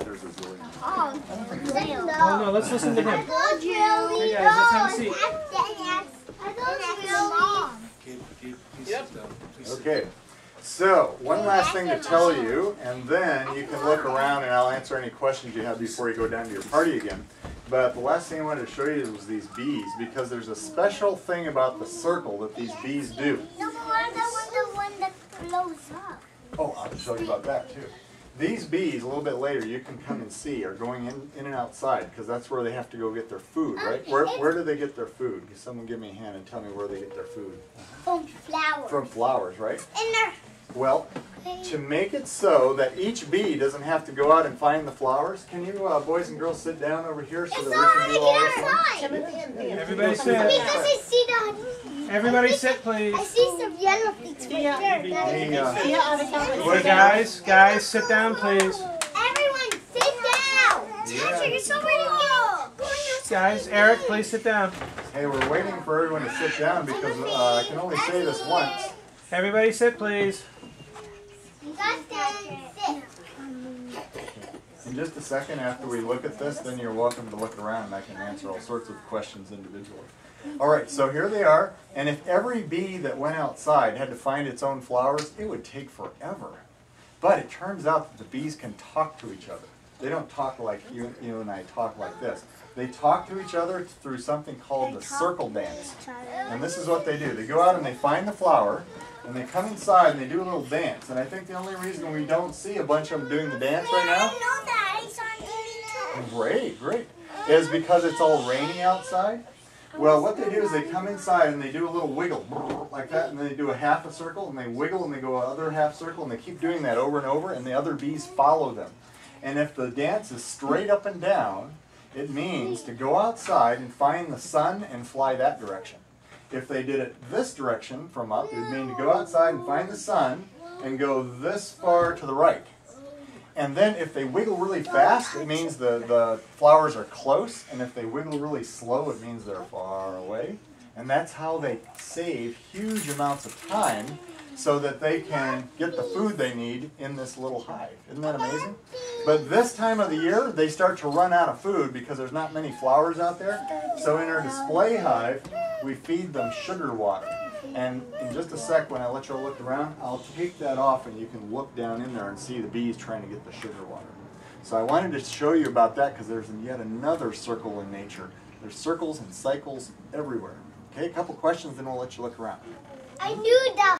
There's a zillion. Oh no, let's listen to him. Hey guys, let's have a seat. Okay, so one last thing to tell you, and then you can look around and I'll answer any questions you have before you go down to your party again. But the last thing I wanted to show you was these bees, because there's a special thing about the circle that these bees do. No, but what about the one that blows up? Oh, I'll show you about that too. These bees, a little bit later, you can come and see, are going in and outside, because that's where they have to go get their food, right? Where do they get their food? Can someone give me a hand and tell me where they get their food? From flowers. From flowers, right? And they're... Well, to make it so that each bee doesn't have to go out and find the flowers, can you boys and girls sit down over here so that we can do all this? Everybody sit. Because I see that. Everybody sit, please. I see some yellow things right there. Guys, sit down, please. Everyone, sit down. Teacher, you're so ready to go. Guys, Eric, please sit down. Hey, we're waiting for everyone to sit down because I can only say this once. Everybody sit, please. You guys can sit. In just a second after we look at this, then you're welcome to look around and I can answer all sorts of questions individually. Alright, so here they are, and if every bee that went outside had to find its own flowers, it would take forever. But it turns out that the bees can talk to each other. They don't talk like you and I talk like this. They talk to each other through something called the circle dance. And this is what they do. They go out and they find the flower, and they come inside and they do a little dance. And I think the only reason we don't see a bunch of them doing the dance right now, great, is because it's all rainy outside. Well, what they do is they come inside and they do a little wiggle, like that, and then they do a half a circle, and they wiggle, and they go another half circle, and they keep doing that over and over, and the other bees follow them. And if the dance is straight up and down, it means to go outside and find the sun and fly that direction. If they did it this direction from up, it would mean to go outside and find the sun and go this far to the right. And then if they wiggle really fast, it means the flowers are close, and if they wiggle really slow, it means they're far away. And that's how they save huge amounts of time so that they can get the food they need in this little hive. Isn't that amazing? But this time of the year, they start to run out of food because there's not many flowers out there. So in our display hive, we feed them sugar water. And in just a sec, when I let you all look around, I'll take that off and you can look down in there and see the bees trying to get the sugar water. So I wanted to show you about that because there's yet another circle in nature. There's circles and cycles everywhere. Okay, a couple questions, then we'll let you look around. I knew that.